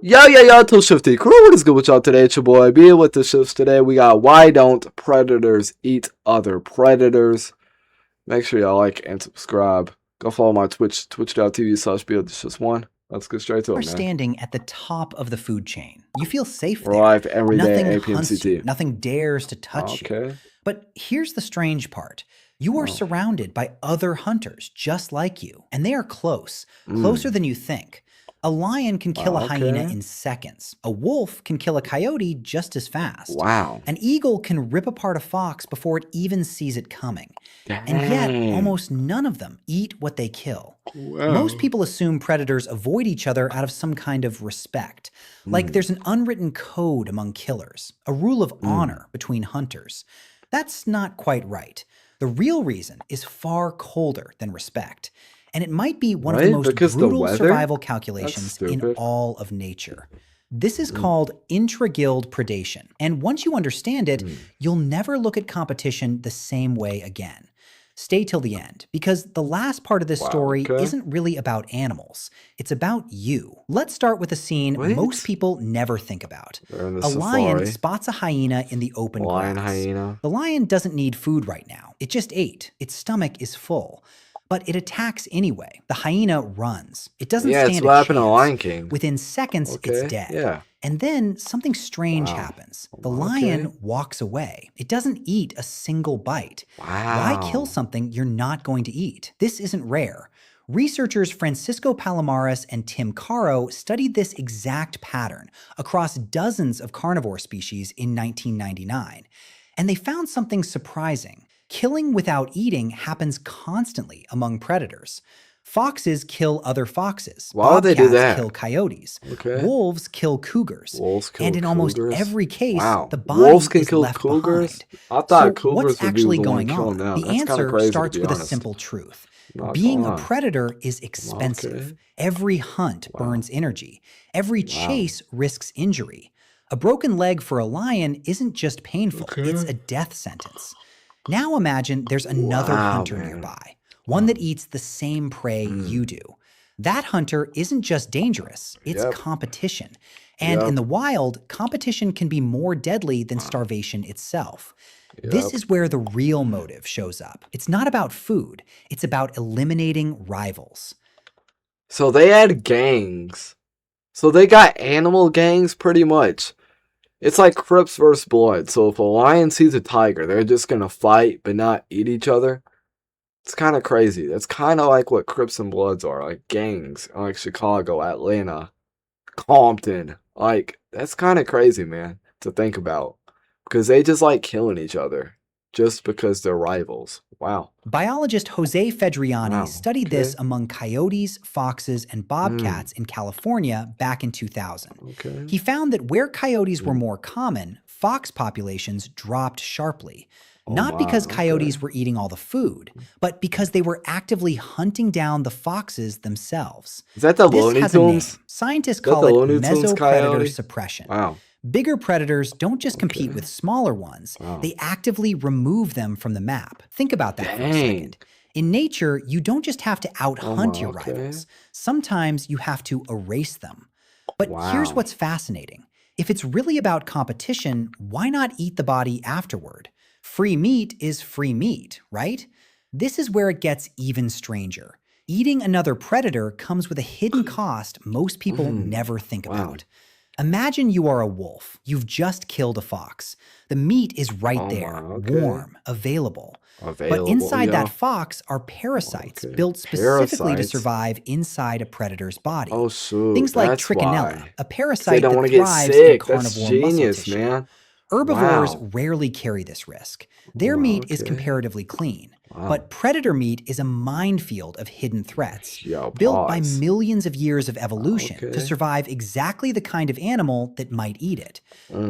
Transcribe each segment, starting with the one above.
Yo, to Shifty Crew, what is good with y'all today? It's your boy B with the shifts today. We got why don't predators eat other predators? Make sure y'all like and subscribe. Go follow my Twitch, twitch.tv/Bwithdashifts1. Let's get straight to it, Are man. standing at the top of the food chain. You feel safe We're there. live every day, Nothing 8 p.m. hunts you. CT. Nothing dares to touch you. Okay. But here's the strange part. You are surrounded by other hunters just like you, and they are closer than you think. A lion can kill a hyena in seconds. A wolf can kill a coyote just as fast. Wow. An eagle can rip apart a fox before it even sees it coming. Dang. And yet, almost none of them eat what they kill. Wow. Most people assume predators avoid each other out of some kind of respect. Like there's an unwritten code among killers, a rule of honor between hunters. That's not quite right. The real reason is far colder than respect. And it might be one of the most brutal survival calculations in all of nature. This is called intra-guild predation. And once you understand it, you'll never look at competition the same way again. Stay till the end, because the last part of this story isn't really about animals. It's about you. Let's start with a scene most people never think about. A lion spots a hyena in the open grass. The lion doesn't need food right now. It just ate. Its stomach is full. But it attacks anyway. The hyena runs. It doesn't stand a chance. Lion King. Within seconds, it's dead. Yeah. And then something strange happens. The lion walks away. It doesn't eat a single bite. Why kill something you're not going to eat? This isn't rare. Researchers Francisco Palomares and Tim Caro studied this exact pattern across dozens of carnivore species in 1999. And they found something surprising. Killing without eating happens constantly among predators. Foxes kill other foxes. Why would they do that? Kill coyotes. Wolves kill cougars. And in almost every case, the body is left behind. I thought so what's actually going on? The answer starts with a simple truth. Being a predator is expensive. Every hunt burns energy. Every chase risks injury. A broken leg for a lion isn't just painful, it's a death sentence. Now imagine there's another hunter nearby, one that eats the same prey you do. That hunter isn't just dangerous, it's competition. And in the wild, competition can be more deadly than starvation itself. This is where the real motive shows up. It's not about food, it's about eliminating rivals. So they had gangs. So they got animal gangs pretty much. It's like Crips versus Blood. So if a lion sees a tiger, they're just going to fight but not eat each other. It's kind of crazy. That's kind of like what Crips and Bloods are. Like gangs. Like Chicago, Atlanta, Compton. Like, that's kind of crazy, man, to think about. Because they just like killing each other. Just because they're rivals. Wow. Biologist Jose Fedriani studied this among coyotes, foxes, and bobcats in California back in 2000. He found that where coyotes were more common, fox populations dropped sharply. Not because coyotes were eating all the food, but because they were actively hunting down the foxes themselves. Is that the Looney Tunes? Scientists call it mesopredator suppression. Wow. Bigger predators don't just compete with smaller ones, they actively remove them from the map. Think about that for a second. In nature, you don't just have to out-hunt your rivals. Sometimes you have to erase them. But here's what's fascinating. If it's really about competition, why not eat the body afterward? Free meat is free meat, right? This is where it gets even stranger. Eating another predator comes with a hidden cost most people never think about. Imagine you are a wolf. You've just killed a fox. The meat is right there, warm, available. But inside that fox are parasites built specifically to survive inside a predator's body. Things like trichinella, a parasite that thrives in carnivore muscle tissue. Herbivores rarely carry this risk. Their meat is comparatively clean. But predator meat is a minefield of hidden threats, built by millions of years of evolution to survive exactly the kind of animal that might eat it.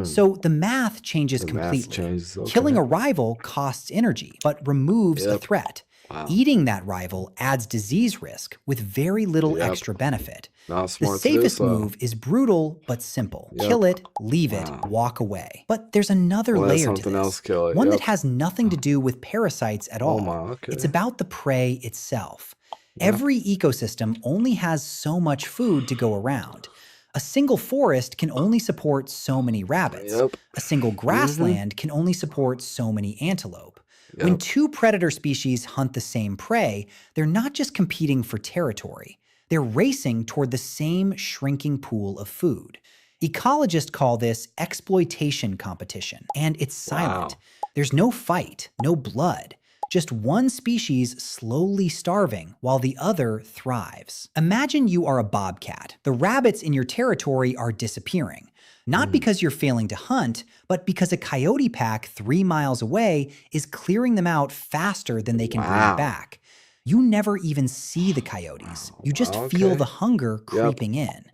So the math changes completely. Killing a rival costs energy, but removes the threat. Eating that rival adds disease risk with very little extra benefit. The safest move is brutal but simple. Kill it, leave it, walk away. But there's another layer to this, one that has nothing to do with parasites at all. It's about the prey itself. Every ecosystem only has so much food to go around. A single forest can only support so many rabbits. Yep. A single grassland can only support so many antelope. When two predator species hunt the same prey, they're not just competing for territory. They're racing toward the same shrinking pool of food. Ecologists call this exploitation competition, and it's silent. There's no fight, no blood. Just one species slowly starving while the other thrives. Imagine you are a bobcat. The rabbits in your territory are disappearing. Not because you're failing to hunt, but because a coyote pack 3 miles away is clearing them out faster than they can breed back. You never even see the coyotes. You just feel the hunger creeping in.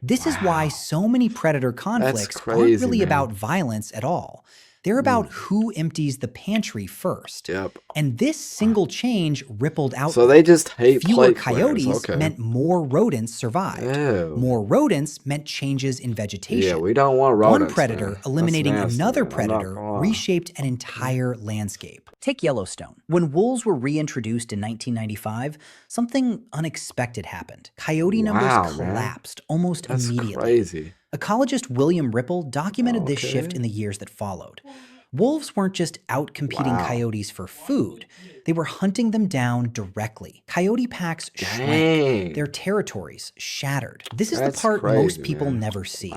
This is why so many predator conflicts aren't really about violence at all. They're about who empties the pantry first. And this single change rippled out. So they just hate fewer coyotes meant more rodents survived. More rodents meant changes in vegetation. Yeah, we don't want rodents. One predator eliminating another predator reshaped an entire landscape. Take Yellowstone. When wolves were reintroduced in 1995, something unexpected happened. Coyote numbers collapsed almost immediately. Crazy. Ecologist William Ripple documented this shift in the years that followed. Wolves weren't just out competing coyotes for food. They were hunting them down directly. Coyote packs shrank. Their territories shattered. This is the part most people never see.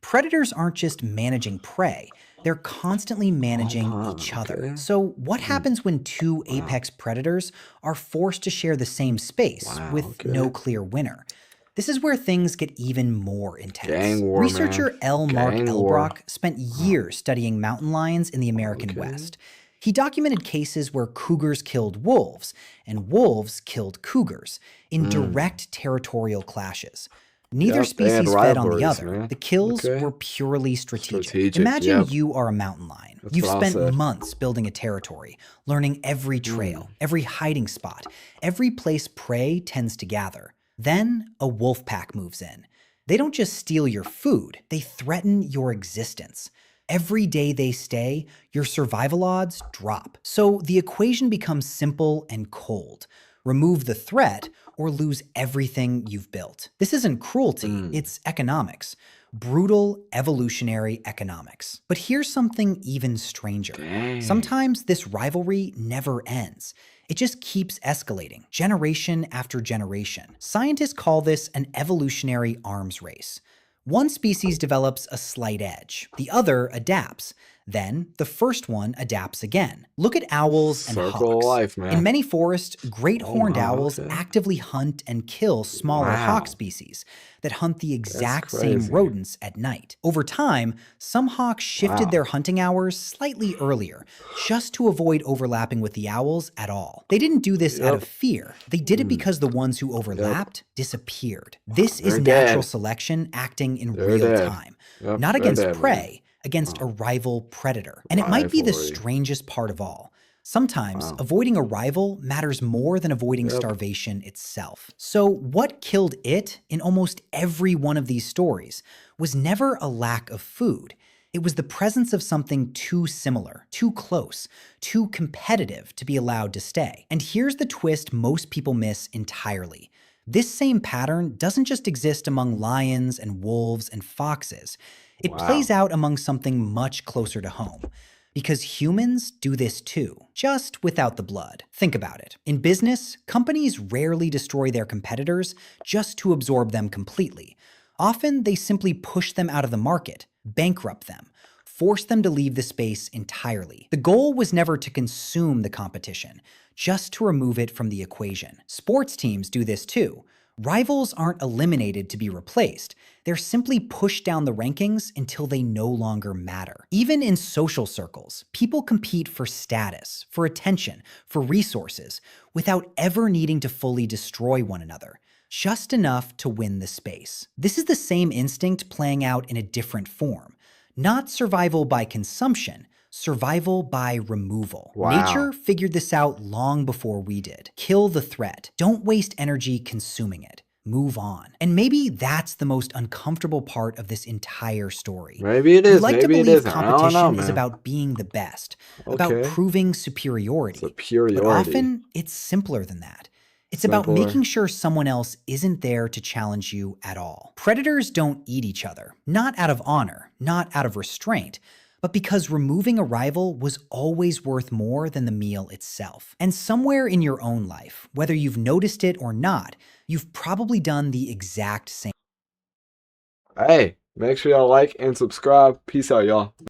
Predators aren't just managing prey. They're constantly managing each other. So what happens when two apex predators are forced to share the same space with no clear winner? This is where things get even more intense. Researcher L. Mark Elbrock spent years studying mountain lions in the American West. He documented cases where cougars killed wolves and wolves killed cougars in direct territorial clashes. Neither species fed on the other. The kills were purely strategic. Imagine you are a mountain lion. You've spent months building a territory, learning every trail, every hiding spot, every place prey tends to gather. Then a wolf pack moves in. They don't just steal your food, they threaten your existence. Every day they stay, your survival odds drop. So the equation becomes simple and cold. Remove the threat or lose everything you've built. This isn't cruelty, it's economics. Brutal evolutionary economics. But here's something even stranger. Sometimes this rivalry never ends. It just keeps escalating, generation after generation. Scientists call this an evolutionary arms race. One species develops a slight edge, the other adapts. Then, the first one adapts again. Look at owls and hawks. In many forests, great horned owls actively hunt and kill smaller hawk species that hunt the exact same rodents at night. Over time, some hawks shifted their hunting hours slightly earlier, just to avoid overlapping with the owls at all. They didn't do this out of fear. They did it because the ones who overlapped disappeared. This is natural selection acting in real time, not against prey, against a rival predator. And it might be the strangest part of all. Sometimes avoiding a rival matters more than avoiding starvation itself. So what killed it in almost every one of these stories was never a lack of food. It was the presence of something too similar, too close, too competitive to be allowed to stay. And here's the twist most people miss entirely. This same pattern doesn't just exist among lions and wolves and foxes. It plays out among something much closer to home. Because humans do this too, just without the blood. Think about it. In business, companies rarely destroy their competitors just to absorb them completely. Often, they simply push them out of the market, bankrupt them, force them to leave the space entirely. The goal was never to consume the competition, just to remove it from the equation. Sports teams do this too. Rivals aren't eliminated to be replaced. They're simply pushed down the rankings until they no longer matter. Even in social circles, people compete for status, for attention, for resources, without ever needing to fully destroy one another, just enough to win the space. This is the same instinct playing out in a different form. Not survival by consumption, survival by removal. Nature figured this out long before we did. Kill the threat. Don't waste energy consuming it. Move on. And maybe that's the most uncomfortable part of this entire story. Maybe it is. We like maybe to it believe isn't. competition is about being the best, about proving superiority. But often, it's simpler than that. It's about making sure someone else isn't there to challenge you at all. Predators don't eat each other, not out of honor, not out of restraint, but because removing a rival was always worth more than the meal itself. And somewhere in your own life, whether you've noticed it or not, you've probably done the exact same. Hey, make sure y'all like and subscribe. Peace out, y'all.